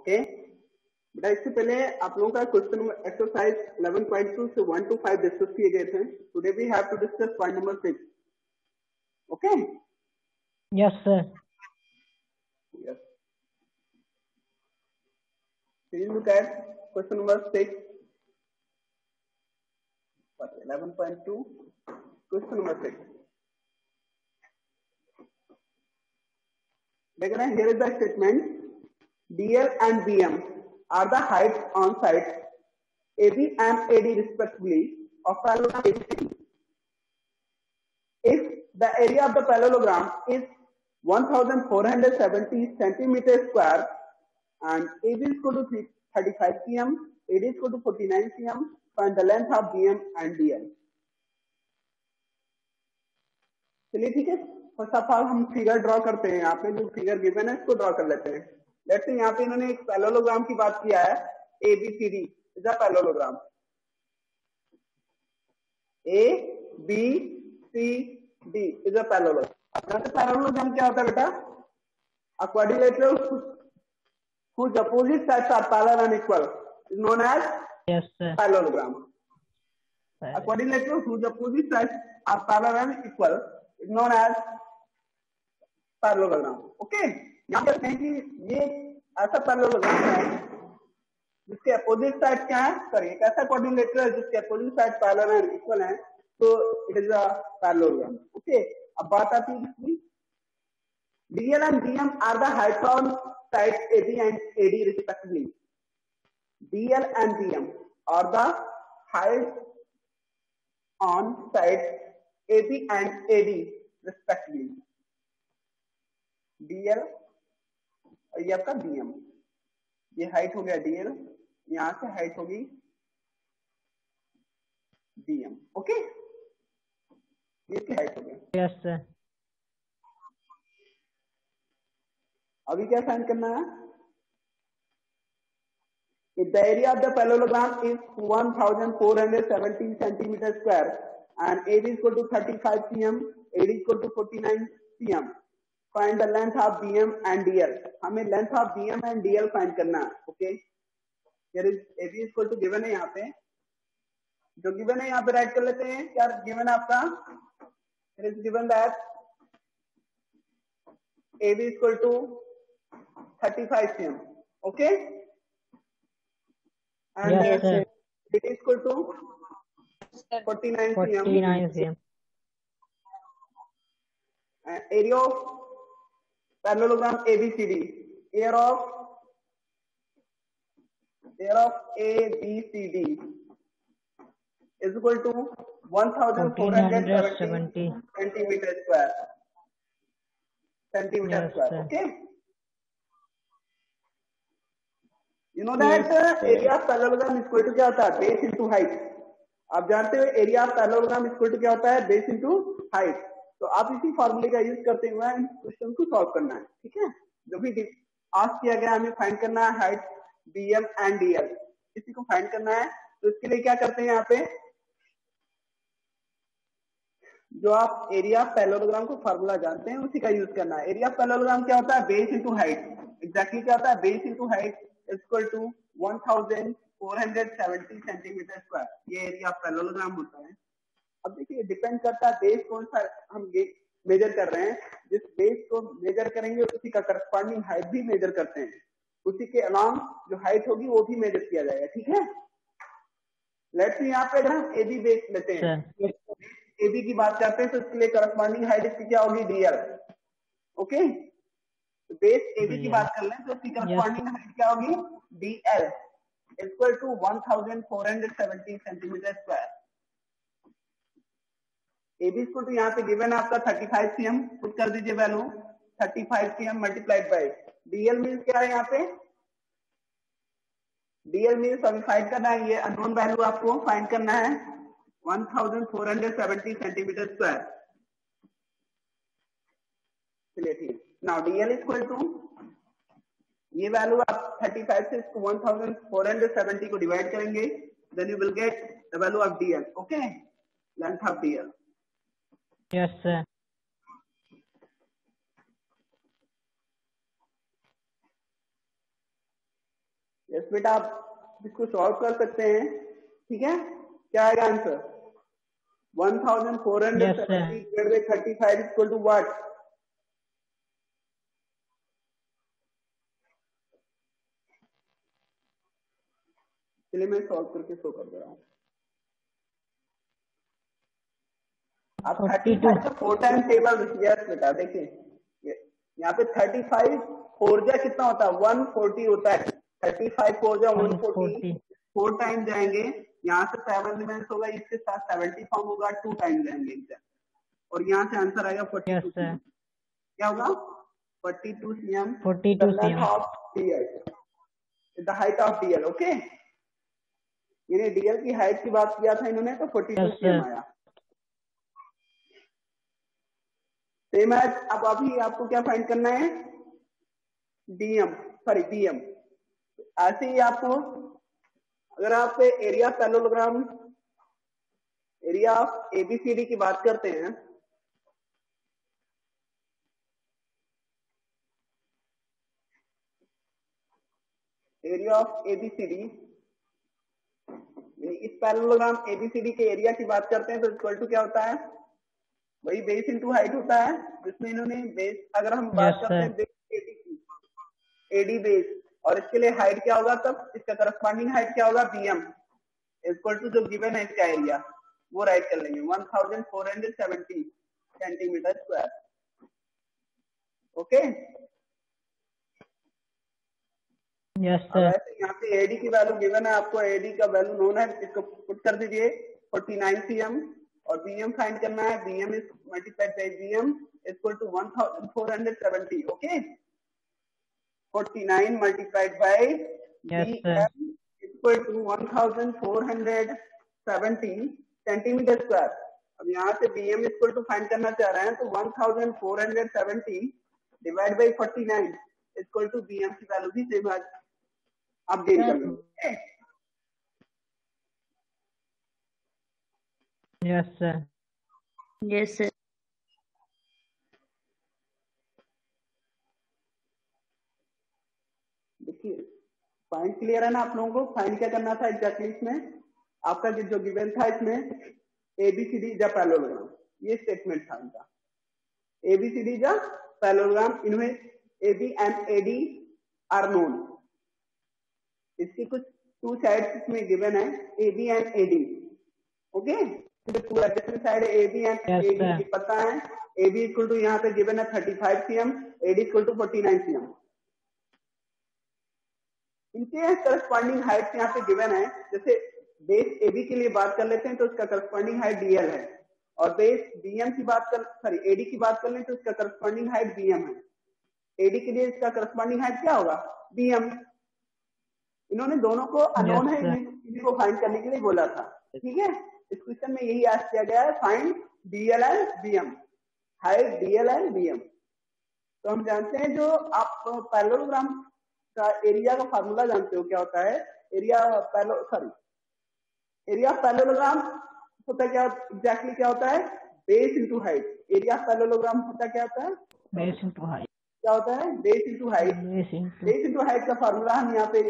Okay बेटा, इससे पहले आप लोगों का क्वेश्चन नंबर एक्सरसाइज 11.2 से 1 to 5 डिस्कस किए गए थे. Today we have to discuss point number 6. Okay yes sir. Yes. Please look at question number 6. 11.2 question number 6. देख रहे हैं, here is the statement. DL and BM are the heights on sides AB and AD respectively of parallelogram ABCD. If the area of the parallelogram is 1470 centimeter square and AB is equal to 35 cm, AD is equal to 49 cm, find the length of BM and DL. चलिए ठीक है, first of all हम figure draw करते हैं. यहाँ पे जो figure given है इसको ड्रॉ कर लेते हैं. लेट्स से यहाँ पे इन्होंने एक पैरेललोग्राम की बात किया है. ABCD is a parallelogram. ABCD is a parallelogram. यहाँ पे पैरेललोग्राम क्या होता है बेटा? A quadrilateral whose opposite sides are parallel and equal is known as parallelogram. A quadrilateral whose opposite sides are parallel and equal is known as parallelogram. Okay, यहाँ पे देखते हैं कि ये ऐसा पैरेललोग्राम है जिसके अपोजिट साइड क्या है. सॉरी, एक ऐसा क्वाड्रिलेटरल है जिसके opposite side parallel and equal है, तो it is a parallelogram. Okay, अब बात आती है इसकी. DL and BM are the heights on sides AB and AD respectively. DL and BM are the heights on sides AB and AD respectively. DL और ये आपका BM. ये height हो गया DL, यहां से हाइट होगी BM. ओके, ये इसकी हाइट हो गया. Yes sir. अभी क्या फाइंड करना है? If the area of the parallelogram is 1470 centimeter square and AB is equal to 35 cm, AD is equal to 49 cm, find the length of BM and DL. हमें length of BM and DL find करना है. Okay, here is AB is equal to given है. यहाँ पे जो given है यहाँ पे राइट कर लेते हैं. क्या गिवन है आपका? It is given that AB is equal to 35 cm. Okay, and Yes, sir. it is equal to 49 cm. 49 cm. Area of parallelogram ABCD. Area of ABCD is equal to 1470 centimeter square. Yes, square. sir. Okay. You know that area of parallelogram is equal to क्या होता है? Base into height. आप जानते हो area of parallelogram equal to क्या होता है? Base into height. तो आप इसी फॉर्मूले का यूज करते हुए इन क्वेश्चन को सॉल्व करना है. ठीक है, जो भी आस्क किया गया हमें फाइंड करना है हाइट BM एंड DL, इसी को फाइंड करना है. तो इसके लिए क्या करते हैं, यहाँ पे जो आप एरिया ऑफ पैरेललोग्राम को फॉर्मूला जानते हैं उसी का यूज करना है. एरिया ऑफ पैरेललोग्राम क्या होता है? Base into height. एग्जैक्टली क्या होता है? Base into height equal to 1470 centimetre square. ये एरिया ऑफ पैरेललोग्राम होता है. अब देखिए, डिपेंड करता है बेस कौन सा हम मेजर कर रहे हैं. जिस बेस को मेजर करेंगे उसी का करस्पॉन्डिंग हाइट भी मेजर करते हैं. उसी के अलावा जो हाइट होगी वो भी मेजर किया जाएगा. ठीक है, लेट्स से यहाँ पे अगर हम AB बेस लेते हैं, AB की बात करते हैं, तो इसके लिए करस्पॉन्डिंग हाइट इसकी क्या होगी? DL. ओके, तो बेस AB की बात कर लें तो इसकी करस्पॉन्डिंग हाइट क्या होगी? DL equal to 1470 centimetre square. AB equal to यहाँ पे गिवन है आपका 35 cm. पुट कर दीजिए value 35 cm multiplied by DL means क्या है? यहाँ पे DL मीन्स अभी फाइंड करना है, ये अननोन वैल्यू आपको फाइंड करना है 1470 सेंटीमीटर स्क्वायर. चलिए ठीक. नाउ DL इक्वल टू ये वैल्यू आप 35 से इसको 1470 को डिवाइड करेंगे, then you will get the value of DL. Okay, length of DL. Yes, sir. Yes बेटा, आप इसको सॉल्व कर सकते हैं। ठीक है, क्या आएगा answer? 1470 divided by 35 equal to what? चलिए मैं सॉल्व करके शो कर दे रहा हूँ। आप 35 का 4 टाइम टेबल, यस बेटा देखिए यहाँ पे 35 4 जा कितना होता है? 140 होता है। 35 4 जा 140, 4 टाइम जाएंगे, यहाँ से 7 रिमेंस होगा, इसके साथ 70 फॉर्म होगा, 2 टाइम जाएंगे एग्जाम, और यहाँ से आंसर आएगा 42 cm। क्या होगा? 42 cm, 42 cm the height of DL. Okay, यानी डीएल की हाइट की बात किया था इन्होंने, तो 42 cm आया। सेम है। अब अभी आपको क्या फाइंड करना है? DM, sorry BM. ऐसे ही आपको, अगर आप area parallelogram, area of ABCD की बात करते हैं, एरिया ऑफ एबीसीडी, इस पैरेललोग्राम एबीसीडी के एरिया की बात करते हैं, तो इक्वल टू क्या होता है? वही बेस इनटू हाइट होता है, जिसमें इन्होंने बेस, अगर हम बात करते हैं बेस एडी की, एडी बेस, और इसके लिए हाइट क्या होगा? तब इसका करस्पॉन्डिंग हाइट क्या होगा? बीएम इक्वल टू जो गिवन है इसका एरिया, वो राइट कर लेंगे 1470 centimetre square. Okay, yes sir. यहाँ पे एडी की वैल्यू गिवन है, आपको एडी का वैल्यू नोन है, इसको पुट कर दीजिए 49 cm, और बीएम फाइंड करना है। BM is multiplied by BM equal to 1470। Okay, 49 multiplied by BM equal to 1470 centimetre square. अब यहाँ से बीएम इक्वल टू फाइंड करना चाह रहे हैं, तो 1470 divide by 49 equal to BM की वैल्यू भी सेम आप गेन कर लेंगे। Yes sir. Yes sir. देखिए फाइंड क्लियर है ना आप लोगों को? फाइंड क्या करना था एग्जैक्टली? इसमें आपका जो गिवन था, इसमें एबीसीडी जा पैरेललोग्राम, ये स्टेटमेंट था उनका। एबीसीडी जा पैरेललोग्राम, इनमें AB and AD are known. इसकी कुछ 2 साइड्स इसमें गिवन है, एबी एंड एडी। ओके, पूरा different side AB and AD पता है। एबी इक्वल टू यहाँ पे गिवन है 35 cm, AD equal to 49 cm। इनके करस्पॉन्डिंग हाइट यहाँ पे गिवन है। जैसे बेस एबी के लिए बात कर लेते हैं, तो इसका करस्पॉन्डिंग हाइट डीएल है, और बेस बीएम की बात कर, सॉरी एडी की बात कर लें, तो इसका करस्पॉन्डिंग हाइट बीएम है। एडी के लिए इसका करस्पॉन्डिंग हाइट क्या होगा? बीएम। इन्होंने दोनों को अननोन है, इन्हीं को फाइंड करने के लिए बोला था। ठीक है, इस क्वेश्चन में यही आस्क किया गया है, find DL and BM, height DL and BM. तो हम जानते हैं, जो आप पैरेललोग्राम का एरिया का फार्मूला जानते हो क्या होता है? एरिया ऑफ पैरेललोग्राम होता क्या, एग्जैक्टली क्या होता है? Base into height. Area of parallelogram होता क्या होता है? Base into height. क्या होता है? Base into height. Base into height का फार्मूला हम यहाँ पे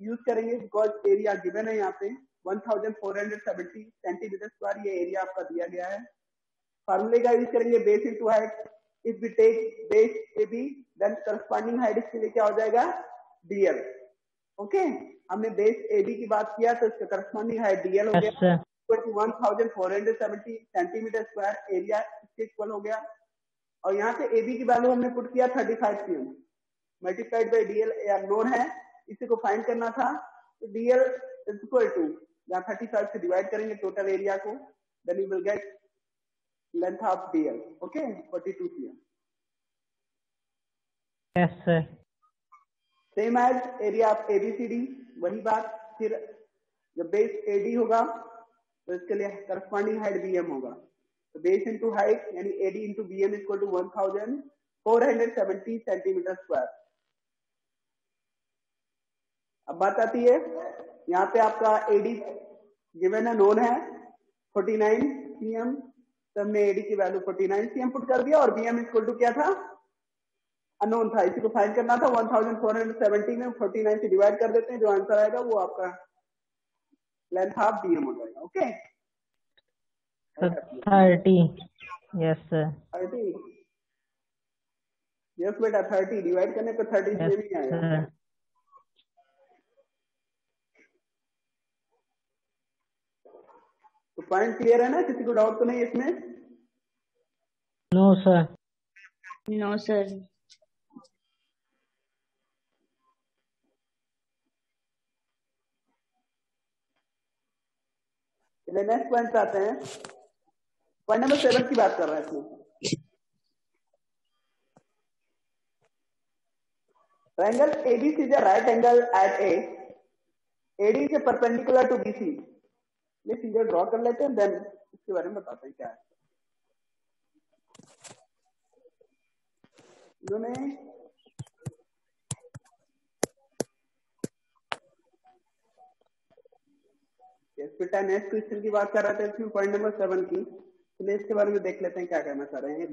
यूज करेंगे, बिकॉज एरिया गिवन है यहाँ पे 1470 सेंटीमीटर स्क्वायर, ये एरिया आपका दिया गया है। फार्मूले का यूज करेंगे base into height. If we take base AB, then corresponding height इसके लिए क्या हो जाएगा? डीएल। ओके, हमने बेस एबी की बात किया, तो इसका करस्पॉन्डिंग हाइट डीएल हो गया, 1470 सेंटीमीटर स्क्वायर एरिया इसके इक्वल हो गया। और यहाँ पे एबी की वैल्यू हमने पुट किया 35 cm multiplied by DL, known है, इसी को फाइंड करना था। तो डीएल इज इक्वल टू, यहाँ 35 से डिवाइड करेंगे टोटल एरिया को, then you will get length of DL. Okay, 42 cm। Yes sir. Same as area of ABCD, वही बात। फिर जब बेस एडी होगा, तो इसके लिए करस्पॉन्डिंग हाइट बीएम होगा। तो बेस इंटू हाइट यानी AD into BM equal to 1470 centimetre square. अब बात आती है, यहाँ पे आपका एडी गिवन है, नोन है 49 cm, तो हमने एडी की वैल्यू 49 cm पुट कर दिया, और बीएम इक्वल टू क्या था? अननोन था, इसी को फाइंड करना था। 1470 में 49 से डिवाइड कर देते हैं, जो आंसर आएगा वो आपका लेंथ हाफ डीएम हो जाएगा। ओके 30 यस सर 30 यस बेटा 30 डिवाइड करने पर 30 से नहीं आएगा। तो पॉइंट क्लियर है ना, किसी को डाउट तो नहीं इसमें? No sir no sir next point पे आते हैं। पॉइंट नंबर 7 की बात कर रहे हैं इसमें। Triangle ABC is a right angle at A. AD is a perpendicular to BC. ये सीधे ड्रॉ कर लेते हैं, देन इसके बारे में बताते हैं क्या है। इन्होंने बेटा नेक्स्ट क्वेश्चन की बात कर रहे थे इसमें, पॉइंट नंबर 7 की। चलिए इसके बारे में देख लेते हैं क्या कहना चाह रहे हैं।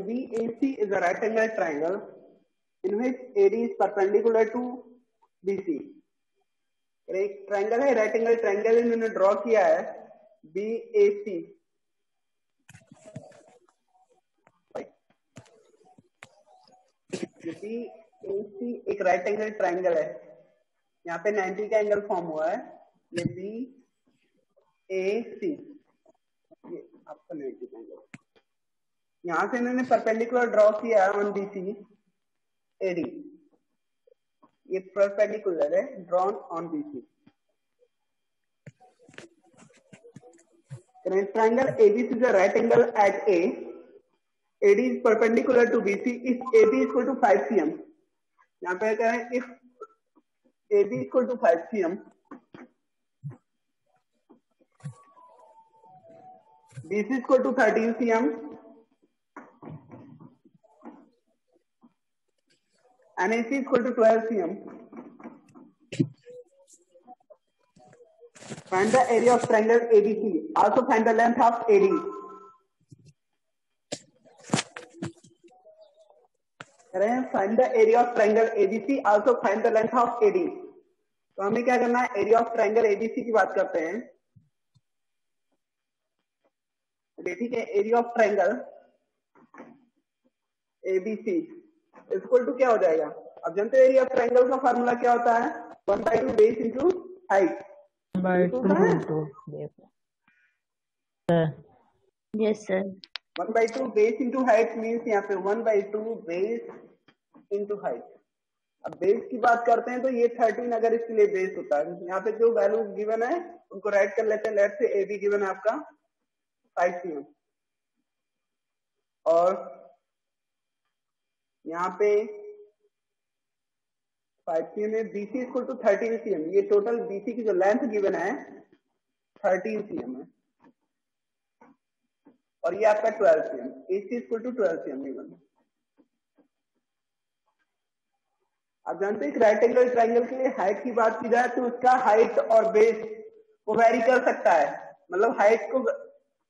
BAC is a right angle triangle in which AD is perpendicular to BC. एक ट्रायंगल है, राइट एंगल ट्रायंगल इन्होंने ड्रॉ किया है BAC। BAC एक राइट एंगल ट्रायंगल है, यहाँ पे 90 का एंगल फॉर्म हुआ है। ये BAC ये आपका 90 का एंगल, यहां से इन्होंने परपेंडिकुलर ड्रॉ किया ऑन BC AD। ये परपेंडिकुलर है, drawn on BC। Triangle ABC is a right angle at A. AD is perpendicular to BC if AB is equal to 5 cm. यहाँ पे कह रहे हैं if AB is equal to 5 cm, BC is equal to 13 cm, and AC is equal to 12 cm. Find the area of triangle ABC. Also find the length of AD. Find the area of triangle ABC. Also find the length of AD. तो हमें क्या करना है, area of triangle ABC की बात करते हैं। ठीक है, area of triangle ABC equal to क्या हो जाएगा? अब जानते हैं एरिया ऑफ ट्रायंगल का फार्मूला क्या होता है, 1/2 base into height. Yes sir 1/2 base into height means यहाँ पे 1/2 बेस इंटू हाइट। अब बेस की बात करते हैं तो ये 13 अगर इसके लिए बेस होता है, यहाँ पे जो वैल्यू गिवन है उनको राइट कर लेते हैं। लेट से AB गिवन है आपका 5 cm और यहाँ पे 5 cm है, BC इक्वल टू 13 cm। ये टोटल BC की जो लेंथ गिवन है 13 cm है और ये आपका 12 cm। AC equal to 12 cm given. आप जानते हैं राइट एंगल ट्रायंगल के लिए हाइट की बात की जाए तो उसका हाइट और बेस वो वेरी कर सकता है। मतलब हाइट को,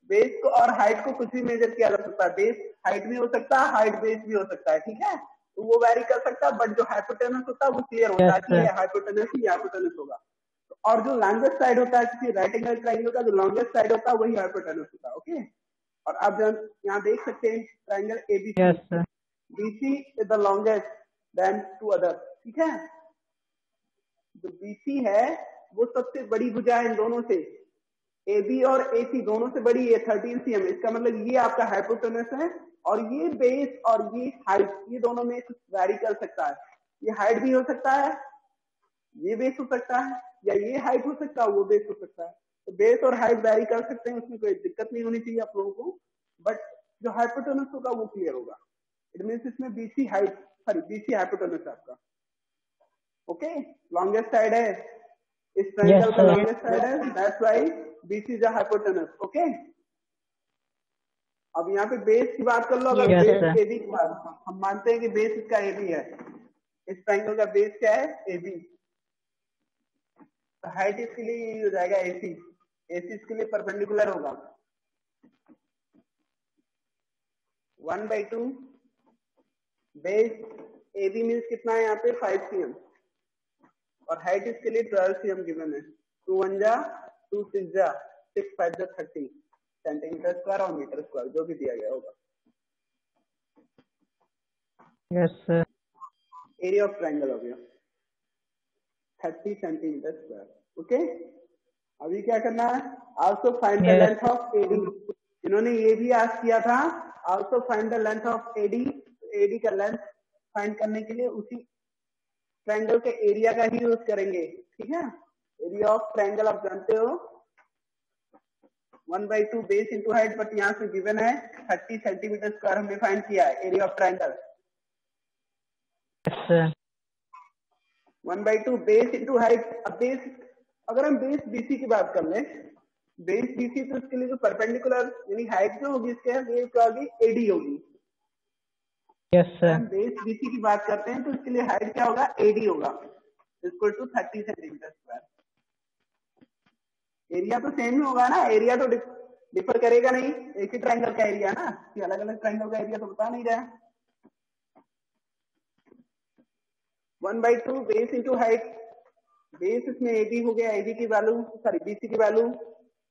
बेस को और हाइट को कुछ भी मेजर किया जा सकता है। बेस हाइट भी हो सकता है, हाइट बेस भी हो सकता है, ठीक है, तो वो वेरी कर सकता है। बट जो हाइपोटेनस होता है वो क्लियर होता है कि ये हाइपोटेनस ही हाइपोटेनस होगा। और जो लॉन्गेस्ट साइड होता है किसी राइट एंगल ट्रायंगल का, जो लॉन्गेस्ट साइड होता है वही हाइपोटेनस होता है। ओके, और आप यहाँ देख सकते हैं triangle ABC, BC is the longest than two other, ठीक है। जो BC है वो सबसे बड़ी भुजा है इन दोनों से, AB और AC दोनों से बड़ी है 13 cm। इसका मतलब ये आपका हाइपोटेनस है और ये बेस और ये हाइट, ये दोनों में कुछ वैरी कर सकता है। ये हाइट भी हो सकता है, ये बेस हो सकता है, या ये हाइट हो सकता है, वो बेस हो सकता है। तो बेस और हाइट वैरी कर सकते हैं, उसमें कोई दिक्कत नहीं होनी चाहिए आप लोगों को, बट जो हाइपोटेनस होगा वो क्लियर होगा। इट मीन्स इसमें BC height, sorry BC hypotenuse है आपका। ओके, लॉन्गेस्ट साइड है इस ट्रायंगल का, लॉन्गेस्ट साइड है, that's why BC is the hypotenuse. Okay, अब यहाँ पे बेस की बात कर लो, अगर Yes, बेस sir. एबी की बात, हम मानते हैं कि बेस इसका एबी है, इस ट्रायंगल का बेस क्या है, एबी, तो हाइट इसके लिए यही हो जाएगा एसी, एसी इसके लिए परपेंडिकुलर होगा 1/2 बेस एबी मीन्स कितना है यहाँ पे 5 cm, और हाइट इसके लिए 12 cm गिवन है, 2 1 जा 2 6 जा 6 5 जा 30 सेंटीमीटर स्क्वायर और मीटर स्क्वायर जो भी दिया गया होगा। Yes, sir. Area of triangle हो गया 30 सेंटीमीटर स्क्वायर। ओके, अभी क्या करना है, also find the Yes. Length of AD. इन्होंने ये भी आस्क किया था, also find the length of AD. AD का लेंथ फाइंड करने के लिए उसी ट्रायंगल के एरिया का ही यूज करेंगे, ठीक है। एरिया ऑफ ट्रायंगल आप जानते हो 1/2 बेस इंटू हाइट, बट यहाँ से गिवन है 30 सेंटीमीटर स्क्वायर हमने फाइंड किया है area of triangle. Yes, sir. 1/2 base into height. अब बेस, अगर हम बेस बीसी की बात कर लें, बेस बीसी तो इसके लिए जो परपेंडिकुलर यानी हाइट जो होगी इसके ये क्या होगी, एडी होगी। Yes, sir. हम बेस बीसी की बात करते हैं तो इसके लिए हाइट क्या होगा, एडी होगा, equal to 30 centimetre square. Area तो सेम ही होगा ना, एरिया तो डिफर करेगा नहीं, एक ही ट्रायंगल का एरिया ना, कि अलग अलग ट्रायंगल का एरिया तो बता नहीं रहा है। 1/2 बेस इंटू हाइट, बेस इसमें एबी हो गया, एबी की वैल्यू सॉरी बीसी की वैल्यू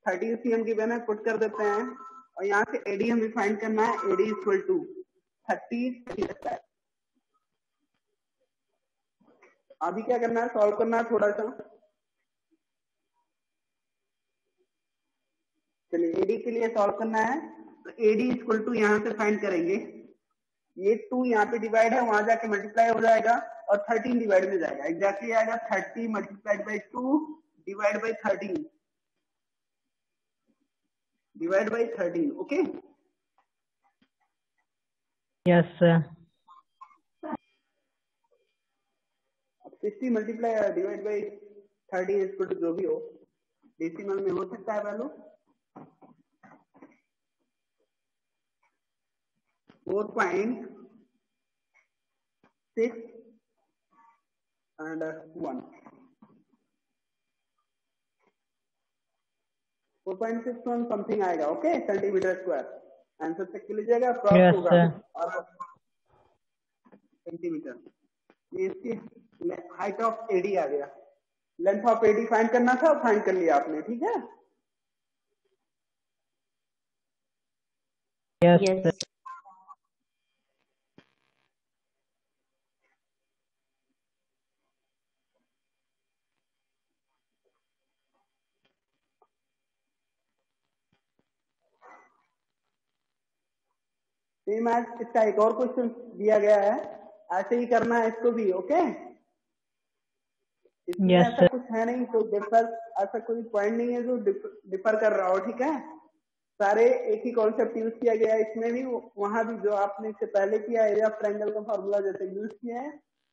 30 cm की मैंने पुट कर देते हैं, और यहाँ से एडी हमें फाइंड करना है, एडी इक्वल टू 30। अभी क्या करना है, सॉल्व करना है थोड़ा सा। चलिए एडी के लिए सॉल्व करना है, तो एडी इक्वल टू यहाँ से फाइंड करेंगे, ये 2 यहाँ पे डिवाइड है, वहां जाके मल्टीप्लाई हो जाएगा और 13 डिवाइड में जाएगा, एग्जैक्टली आएगा 30 multiplied by 2 divide by 13 divide by 13। Okay, Yes, sir. 60 multiply divide by 30 equal to जो भी हो, डेसिमल में हो सकता है वैल्यू 4.6 and 1 4.61 समथिंग आएगा। Okay, centimetre square answer check कर लीजिएगा, क्रॉस Yes, होगा sir. और सेंटीमीटर, ये इसकी हाइट ऑफ एडी आ गया। लेंथ ऑफ एडी फाइंड करना था, फाइंड कर लिया आपने, ठीक है। Yes, Yes. sir. Same as इसका एक और क्वेश्चन दिया गया है, ऐसे ही करना है इसको भी। ओके, इसमें Yes, ऐसा sir. कुछ है नहीं तो डिफर, ऐसा कोई पॉइंट नहीं है जो डिफर कर रहा हो, ठीक है। सारे एक ही कॉन्सेप्ट यूज किया गया है इसमें भी, वहां भी जो आपने इससे पहले किया एरिया ऑफ ट्रायंगल का फॉर्मूला जैसे यूज किया है,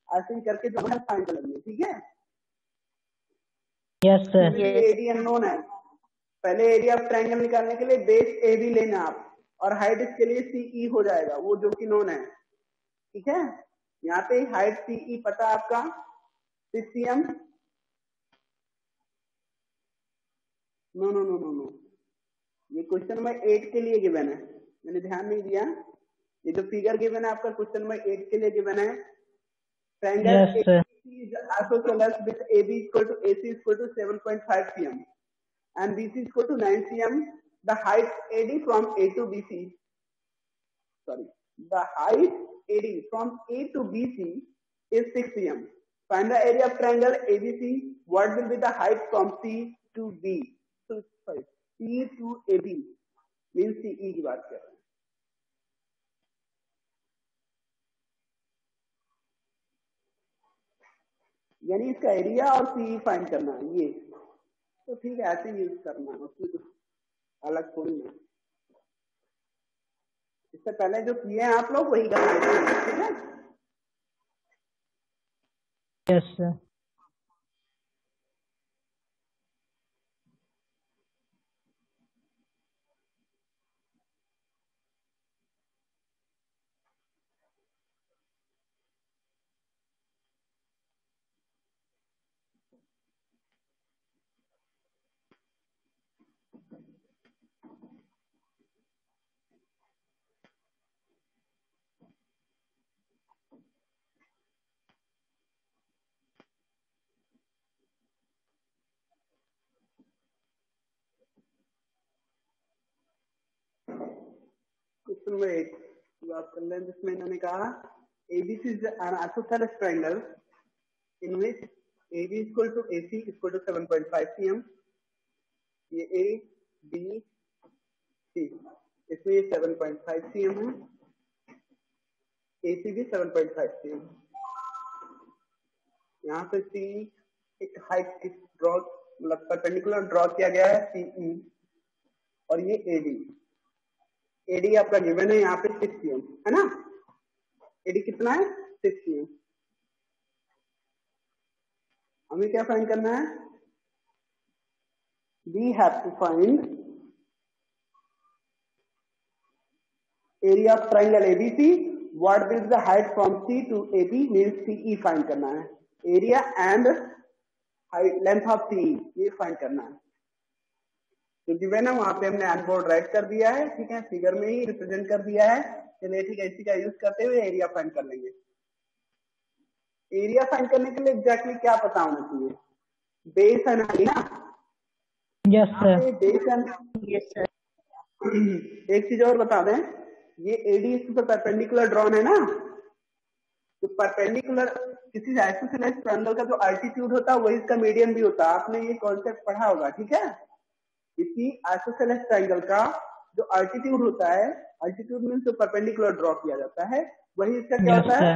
ऐसे ही करके जो है फाइंड करेंगे, ठीक है। Yes, sir. Yes. AD unknown है, पहले एरिया ऑफ ट्रायंगल निकालने के लिए बेस ए बी लेना आप, और हाइट इसके लिए सीई हो जाएगा, वो जो कि नोन है, ठीक है। यहाँ पे हाइट सीई पता आपका 6 cm, no no no no no, ये क्वेश्चन नंबर 8 के लिए गिवन है, मैंने ध्यान नहीं दिया। ये जो फिगर गिवन है आपका क्वेश्चन नंबर 8 के लिए गिवन है। Triangle Yes, sir. is isosceles with AB equal to AC equal to 7.5 cm and BC equal to 9 cm. The height AD from A to BC, sorry, the height AD from A to BC is 6 cm. Find the area of triangle ABC. What will be the height from C to B? So, sorry, C to AB means CE की बात कर रहे हैं। यानी इसका area और P find करना है ये, तो ठीक है ऐसे यूज करना है, उसमें कुछ अलग थोड़ी है। इससे पहले जो किए हैं आप लोग वही कर लेते हैं, ठीक है। Yes sir. क्वेश्चन नंबर 8 बात कर लें, जिसमें इन्होंने कहा ABC is an isosceles triangle in which AB equal to AC equal to 7.5 cm, ये A B C, इसमें ये 7.5 cm है, AC भी 7.5 cm, यहाँ पे C एक हाइट ड्रॉ मतलब परपेंडिकुलर ड्रॉ किया गया है CE, और ये AD आपका गिवन है यहाँ पे 6 cm है ना। AD कितना है 6 cm। हमें क्या फाइंड करना है, we have to find area of triangle ABC, what is the height from C to AB means CE find करना है, area and height length of CE ये फाइंड करना है। तो गिवन है वहां पे हमने ऑन बोर्ड राइट कर दिया है, ठीक है, फिगर में ही रिप्रेजेंट कर दिया है। चलिए ठीक है, इसी का यूज करते हुए एरिया फाइंड कर लेंगे। एरिया फाइंड करने के लिए एग्जैक्टली क्या पता होना चाहिए, बेस है ना। Yes sir. Base and yes sir. एक चीज और बता दें, ये एडी इस पर परपेंडिकुलर ड्रॉन है ना, तो परपेंडिकुलर किसी आइसोसेलेस ट्रायंगल का जो अल्टीट्यूड होता है वही इसका मीडियन भी होता है। आपने ये कॉन्सेप्ट पढ़ा होगा, ठीक है। इसी आइसोसेलेस ट्रायंगल का जो अल्टीट्यूड होता है, अल्टीट्यूड मींस जो परपेंडिकुलर ड्रॉ किया जाता है, वही इसका क्या होता है,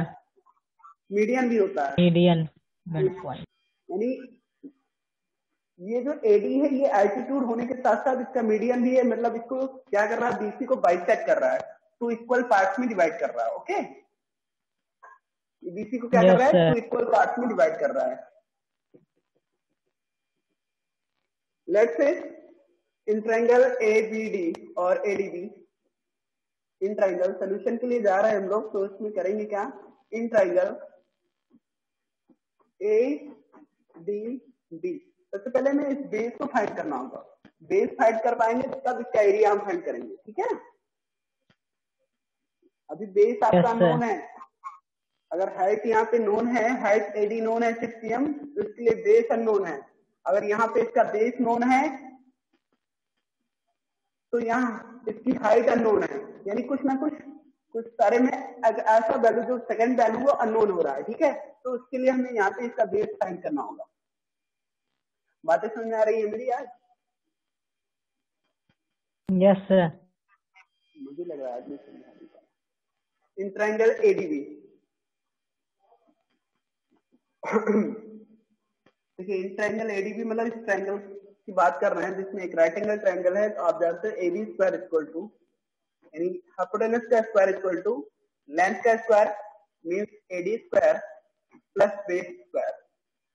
मीडियन भी होता है, मीडियन मिड पॉइंट। यानी ये जो एडी है ये अल्टीट्यूड होने के साथ साथ इसका मीडियन भी है, मतलब इसको क्या कर रहा है, बीसी को बाइसेक्ट कर रहा है, टू इक्वल पार्ट्स में डिवाइड कर रहा है। ओके, बीसी को क्या कर रहा है, टू इक्वल पार्ट्स में डिवाइड कर रहा है। Let's say in triangle ABD और एडीबी, इन ट्रायंगल सोल्यूशन के लिए जा रहे हैं हम लोग, तो इसमें करेंगे क्या, इन ट्रायंगल एडीबी सबसे पहले मैं इस बेस को फाइंड करना होगा, बेस फाइंड कर पाएंगे तब इसका एरिया हम फाइंड करेंगे, ठीक है। अभी बेस आपका नोन है, अगर हाइट यहाँ पे नोन है, हाइट एडी नोन है 6 cm, तो इसके लिए बेस अननोन है। अगर यहाँ पे इसका बेस नोन है तो यहाँ इसकी हाइट अननोन है, यानी कुछ ना कुछ सारे में ऐसा वैल्यू जो सेकंड वैल्यू वो अननोन हो रहा है, ठीक है। तो उसके लिए हमें यहाँ पे इसका बेस फाइंड करना होगा। बातें समझ में आ रही है मेरी आज? Yes sir. मुझे लग रहा है आदमी समझा नहीं पाया। इन ट्रायंगल एडीबी देखिए, इन ट्रायंगल एडीबी मतलब इस ट्रायंगल की बात कर रहे हैं जिसमें एक राइट एंगल ट्रायंगल है। तो आप जानते हैं एबी स्क्वायर इक्वल टू, यानी हाइपोटेनस का स्क्वायर इक्वल टू लेंथ का square means AD square plus base square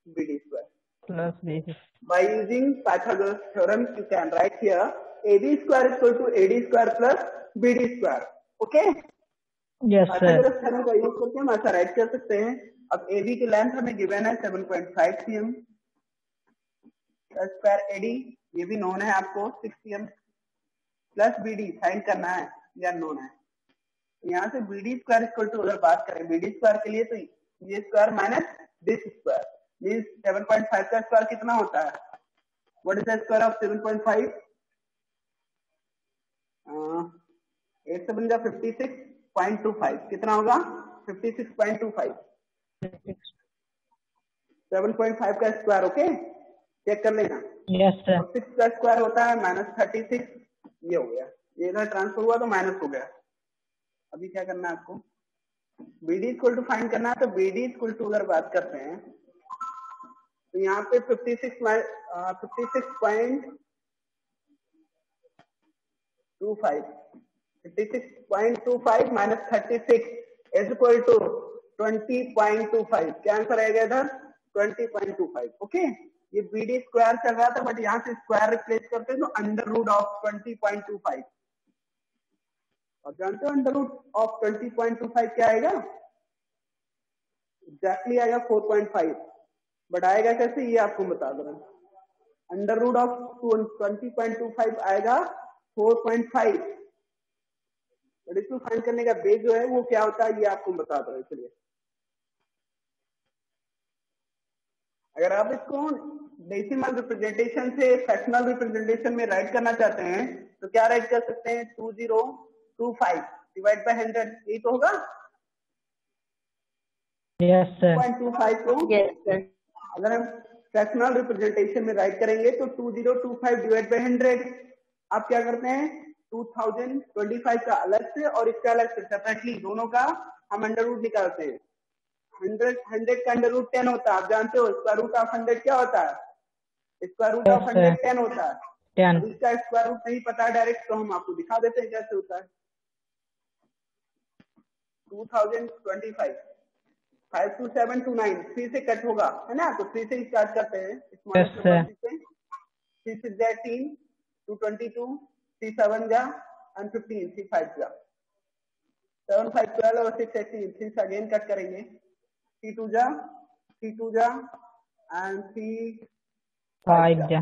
BD square plus base. By using Pythagoras theorem, you can write here AB square equal to AD square plus BD square. Okay? Yes sir. Pythagoras theorem का use करके हम ऐसा right कर सकते हैं। अब AB की length हमें गिवन है 7.5 cm, स्क्वायर AD ये भी नोन है आपको 6 cm, प्लस BD फाइंड करना है या नोन है। यहाँ से BD स्क्वायर इक्वल टू अगर बात करें BD स्क्वायर के लिए, तो ये square minus this square means 7.5 का स्क्वायर कितना होता है, what is the square of 7.5, 8 से बन जा 56.25, कितना होगा 56.25, 7.5 का स्क्वायर। ओके, चेक कर लेना। Yes sir. 6 का स्क्वायर होता है -36, ये हो गया, ये इधर ट्रांसफर हुआ तो माइनस हो गया। अभी क्या करना है आपको, BD इक्वल टू फाइंड करना है। तो BD इक्वल टू अगर बात करते हैं तो यहाँ पे 56.25 माइनस 36 इज इक्वल टू 20.25। क्या आंसर आएगा इधर? 20.25। ओके, ये BD स्क्वायर चल रहा था बट यहाँ से स्क्वायर रिप्लेस करते हैं तो अंडर रूट ऑफ 20.25। और जानते हो अंडर रूट ऑफ 20.25 क्या आएगा? एग्जैक्टली आएगा 4.5, बट आएगा कैसे ये आपको बता दे रहा हूँ। अंडर रूट ऑफ 20.25 आएगा 4.5, बट इसको फाइंड करने का बेस जो है वो क्या होता है ये आपको बता दो। इसलिए अगर आप इसको डेसिमल रिप्रेजेंटेशन से फ्रैक्शनल रिप्रेजेंटेशन में राइट करना चाहते हैं तो क्या राइट कर सकते हैं? 2025 डिवाइड बाय 100, यही तो होगा। Yes sir. 2.25 को Yes, sir. अगर हम फ्रैक्शनल रिप्रेजेंटेशन में राइट करेंगे तो 2025 डिवाइड बाय 100। आप क्या करते हैं? 2025 का अलग से और इसका अलग से सेपरेटली दोनों का हम अंडर रूट निकालते हैं। 100 का अंडर रूट 10 होता है, आप जानते हो। स्क्वायर रूट ऑफ 100 क्या होता है? स्क्वायर रूट ऑफ 100 10 होता है। 10। इसका स्क्वायर रूट नहीं पता डायरेक्ट तो हम आपको दिखा देते हैं कैसे होता है। 2025 5 2 7 2 9 3 से कट होगा, है ना? तो 3 से स्टार्ट करते हैं। Yes, sir. 3 6 जा 3 2 22 3 7 जा and 15 3 5 जा 7 5 12 और 6 18 3 से अगेन कट करेंगे। 3 2 जा and 3 5 जा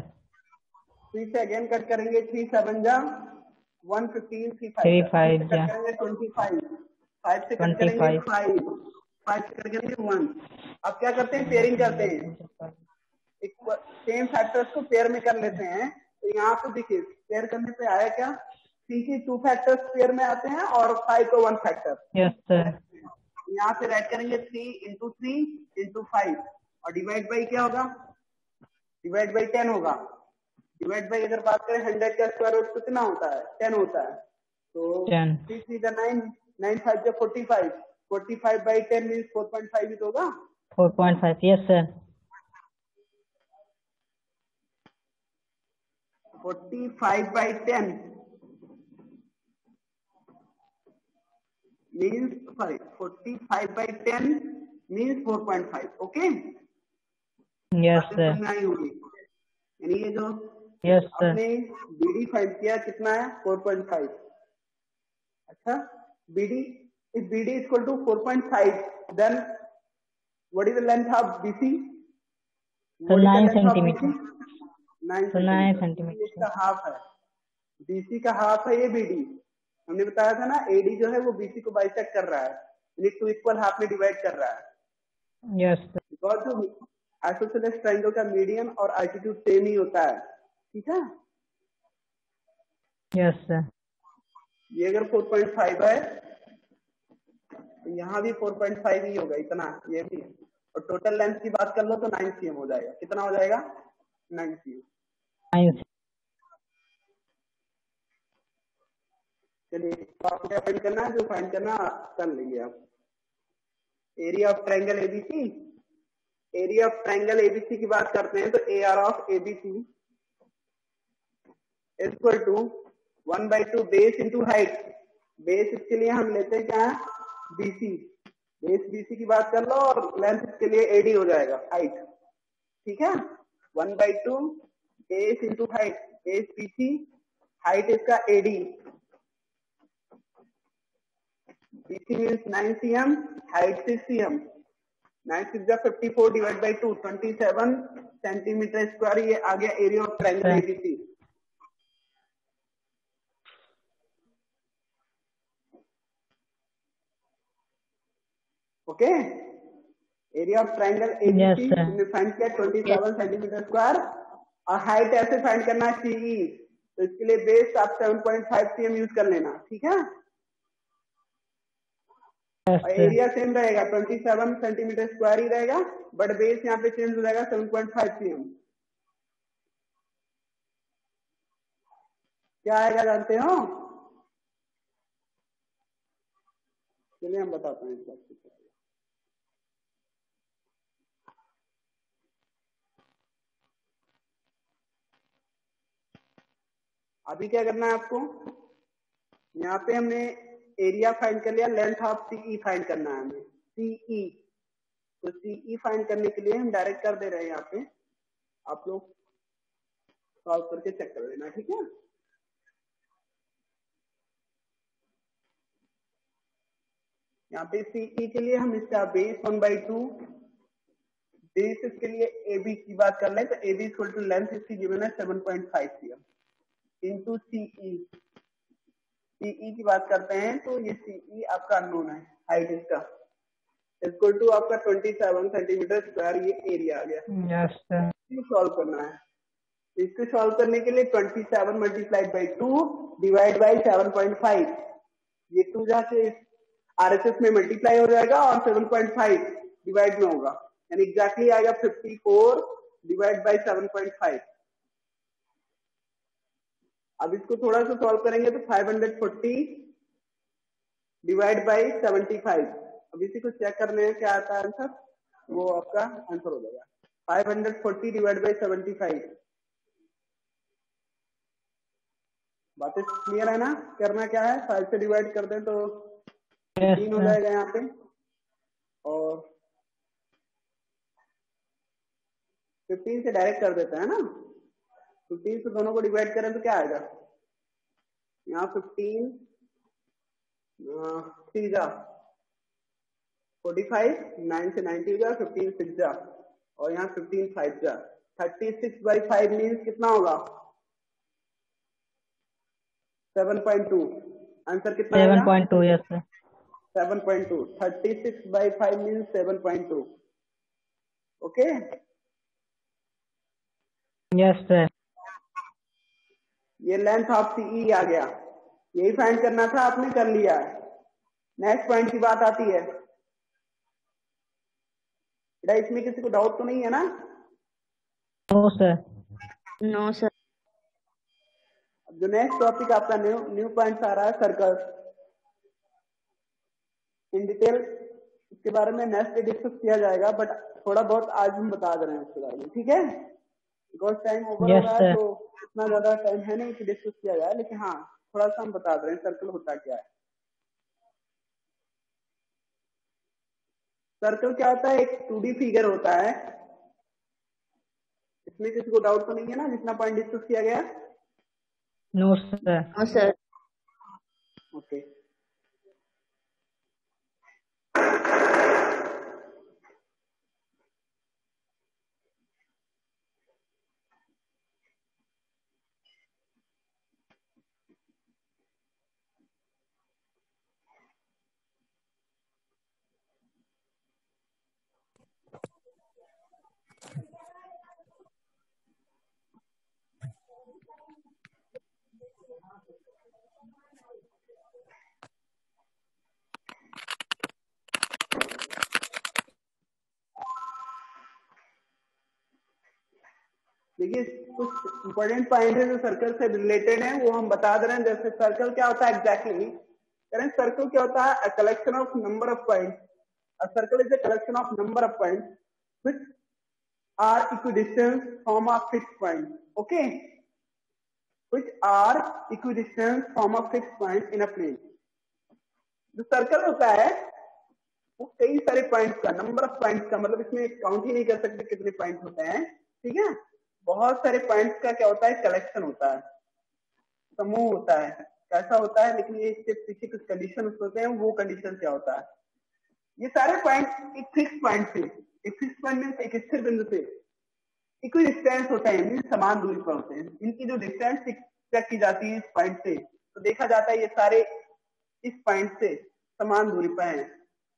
3 से अगेन कट करेंगे। 3 7 जा 1 15 3 3 5 5 कट जा करेंगे। 25 5 से कट करेंगे। 5 से कट करेंगे 1। अब क्या करते हैं? पेयरिंग करते हैं। सेम फैक्टर्स को पेयर में कर लेते हैं। तो यहाँ पे देखिए पेयर करने पे आया क्या? 3 के 2 फैक्टर्स पेयर में आते हैं और 5 को 1 फैक्टर। Yes sir. यहाँ से राइट करेंगे 3 इंटू 3 इंटू 5 और डिवाइड बाई क्या होगा? डिवाइड बाई 10 होगा। डिवाइड बाई अगर बात करें 100 का स्क्वायर रूट कितना होता है? 10 होता है। तो 3 3 जा 9 9 5 जा 45 45 बाई 10 मीन्स 4.5 ही तो होगा। 4.5 yes sir. 45 by 10 means 45 by 10 means 4.5। Okay, yes sir. नहीं होगी। यानी ये जो यस सर। आपने BD फाइंड किया कितना है? 4.5। अच्छा, BD if BD is equal to 4.5 then what is the length of BC? So 9 centimetre. 9 centimetre. इसका हाफ है। BC का हाफ है ये BD। हमने बताया था ना AD जो है वो BC को बाइसेक्ट कर रहा है, यानी 2 इक्वल हाफ में डिवाइड कर रहा है। Yes sir. Because isosceles triangle का मीडियन और एल्टीट्यूड सेम ही होता है। ठीक है, यस सर। ये अगर 4.5 है तो यहाँ भी 4.5 ही होगा इतना, ये भी। और टोटल लेंथ की बात कर लो तो 9 cm हो जाएगा। कितना हो जाएगा? 9 cm। चलिए आपको क्या फाइंड करना है? जो फाइंड करना कर लेंगे आप। Area of triangle ABC. Area of triangle ABC की बात करते हैं तो AR of ABC equal to 1/2 base into height. Base इसके लिए हम लेते हैं क्या है? BC। बेस BC की बात कर लो और लेंथ इसके लिए AD हो जाएगा, हाइट। ठीक है, 1/2 base into height. Base BC, height इसका AD। BC means 9 cm, height 6 cm। 9 6 जा 54 डिवाइड बाई 2 27 सेंटीमीटर स्क्वायर। ये आ गया area of triangle ABC। Okay, area of triangle ABC हमने फाइंड किया 27 सेंटीमीटर स्क्वायर। और हाइट ऐसे फाइंड करना है CE, तो इसके लिए बेस आप 7.5 cm यूज कर लेना। ठीक है, और एरिया सेम रहेगा 27 सेंटीमीटर स्क्वायर ही रहेगा, बट बेस यहाँ पे चेंज हो जाएगा 7.5 cm। क्या आएगा जानते हो? चलिए हम बताते हैं इस बात को। अभी क्या करना है आपको, यहाँ पे हमने एरिया फाइंड कर लिया, लेंथ ऑफ सीई फाइंड करना है हमें, सीई। तो सीई फाइंड करने के लिए हम डायरेक्ट कर दे रहे हैं यहाँ पे, आप लोग सॉल्व करके चेक कर लेना, ठीक है। यहाँ पे सीई के लिए हम इसका बेस 1/2, बेस इसके लिए AB की बात कर लें तो AB इक्वल टू लेंथ इसकी गिवन है 7.5 cm इंटू सीई। सीई की बात करते हैं तो ये सीई आपका अननोन है, हाइट इसका इक्वल टू आपका 27 सेंटीमीटर स्क्वायर, ये एरिया आ गया। Yes sir. इसको सॉल्व करना है, इसको सॉल्व करने के लिए 27 मल्टीप्लाइड बाई 2 डिवाइड बाई 7.5, ये 2 जहाँ से RHS में मल्टीप्लाई हो जाएगा और 7.5 डिवाइड में होगा, यानी एग्जैक्टली आएगा 54 डिवाइड बाई 7.5। अब इसको थोड़ा सा सॉल्व करेंगे तो 540 डिवाइड बाई 75। अब इसी को चेक करने हैं क्या आता है आंसर, वो आपका आंसर हो जाएगा 540 डिवाइड बाई 75। बातें क्लियर है ना, करना क्या है, 5 से डिवाइड कर दें तो 3 हो जाएगा यहाँ पे, और 15 से डायरेक्ट कर देते हैं ना, 15 से दोनों को डिवाइड करें तो क्या आएगा, यहाँ 15 3 जा 45, 9 से 90 हो जाएगा, 15 6 जा, और यहाँ 15 5 जा, 36/5 मीन्स कितना होगा 7.2। आंसर कितना है 7.2। Yes sir. 7.2, 36/5 means 7.2। Okay yes sir. ये लेंथ ऑफ सीई आ गया, यही फाइंड करना था, आपने कर लिया है। नेक्स्ट पॉइंट की बात आती है, बेटा इसमें किसी को डाउट तो नहीं है ना? No sir. No sir. जो नेक्स्ट टॉपिक आपका न्यू पॉइंट आ रहा है, सर्कल। इन डिटेल इसके बारे में नेक्स्ट डे डिस्कस किया जाएगा, बट थोड़ा बहुत आज हम बता दे रहे हैं इसके बारे में, ठीक है, बिकॉज टाइम ओवर हो रहा है तो इतना ज्यादा टाइम है नहीं कि डिस्कस किया जाए, लेकिन हाँ थोड़ा सा हम बता दे रहे हैं सर्कल होता क्या है। सर्कल क्या होता है, एक 2D फिगर होता है, इसमें किसी को डाउट तो नहीं है ना जितना पॉइंट डिस्कस किया गया? No sir. No sir. Okay देखिए, कुछ इंपॉर्टेंट पॉइंट है जो सर्कल से रिलेटेड है, वो हम बता दे रहे हैं। जैसे सर्कल क्या होता है एग्जैक्टली, सर्कल क्या होता है, a collection of number of point. A circle is a collection of number of point which are equidistance from a fixed point. Okay, which are equidistance from a fixed point in a plane. जो circle होता है वो कई सारे points का, number of points का, मतलब इसमें काउंट ही नहीं कर सकते कितने पॉइंट होते हैं, ठीक है, बहुत सारे पॉइंट्स का क्या होता है, कलेक्शन होता है, समूह होता है, कैसा होता है, लेकिन ये इसके पीछे कुछ कंडीशन होते हैं, वो कंडीशन क्या होता है। ये सारे पॉइंट एक फिक्स पॉइंट से, एक फिक्स पॉइंट मीन्स एक स्थिर बिंदु से इक्वल डिस्टेंस होता है, मीन्स समान दूरी पर होते हैं। इनकी जो डिस्टेंस चेक की जाती है इस पॉइंट से, तो देखा जाता है ये सारे इस पॉइंट से समान दूरी पर हैं,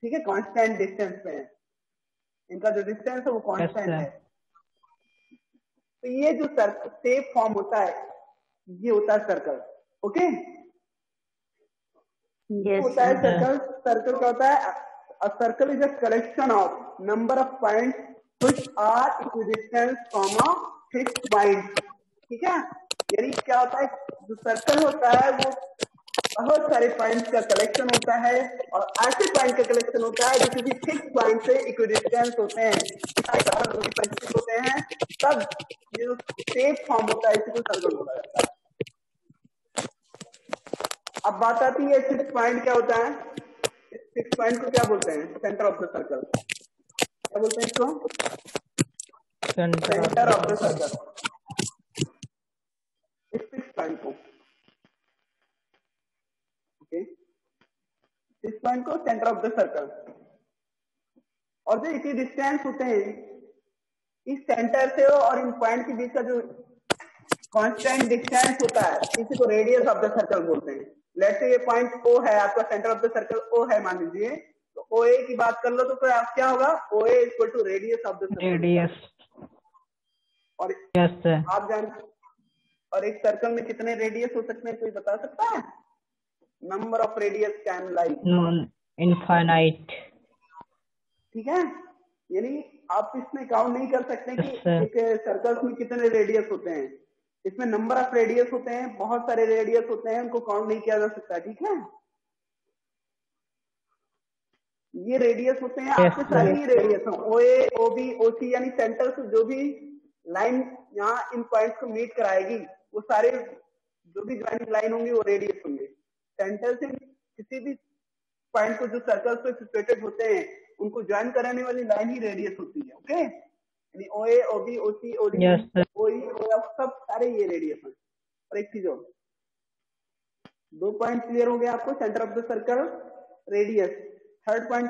ठीक है, कांस्टेंट डिस्टेंस पे है, इनका जो डिस्टेंस है वो कांस्टेंट है। तो ये जो शेप फॉर्म होता है ये होता है सर्कल। ओके, होता है सर्कल। सर्कल क्या होता है, a circle is a collection of number of points which are equidistance from a fixed point, ठीक है। यानी क्या होता है, जो सर्कल होता है वो बहुत सारे पॉइंट्स का कलेक्शन होता है, और ऐसे पॉइंट का कलेक्शन होता है जो किसी फिक्स पॉइंट से इक्विडिस्टेंस होते हैं, होते हैं, तब ये जो शेप फॉर्म होता है इसी को सर्कल बोला जाता है। अब बात आती है 6 पॉइंट क्या होता है। 6 पॉइंट को क्या बोलते हैं? Centre of the circle. क्या बोलते हैं इसको? Centre of the circle. इस 6 पॉइंट को, ओके, 6 पॉइंट को सेंटर ऑफ द सर्कल। और जो इसी डिस्टेंस होते हैं इस सेंटर से और इन पॉइंट के बीच का जो कांस्टेंट डिस्टेंस होता है इसी को रेडियस ऑफ द सर्कल बोलते हैं। लेट्स से ये पॉइंट ओ है, आपका centre of the circle O है मान लीजिए, तो ओ ए की बात कर लो तो फिर आप क्या होगा? O A equal to radius of the circle. Radius. और यस सर। आप जानते, और एक सर्कल में कितने रेडियस हो सकते हैं, कोई बता सकता है? Number of radius can lie infinite. ठीक है, यानी आप इसमें काउंट नहीं कर सकते कि एक सर्कल्स में कितने रेडियस होते हैं। इसमें नंबर ऑफ रेडियस होते हैं, बहुत सारे रेडियस होते हैं, उनको काउंट नहीं किया जा सकता। ठीक है, ये रेडियस होते हैं आपके सारे ही रेडियस हैं, ओ ए ओ बी ओ सी, यानी सेंटर से जो भी लाइन यहाँ इन पॉइंट्स को मीट कराएगी वो सारे जो भी ज्वाइनिंग लाइन होंगी वो रेडियस होंगे। सेंटर से किसी भी पॉइंट को जो सर्कल पे सिचुएटेड होते हैं उनको ज्वाइन कराने वाली लाइन ही रेडियस होती है। ओके, यानी ओ ए ओ बी ओ सी ओ डी ओ ई ओ एफ सब सारे ये रेडियस हैं। और एक चीज और, 2 पॉइंट क्लियर हो गया आपको, centre of the circle, radius. Third point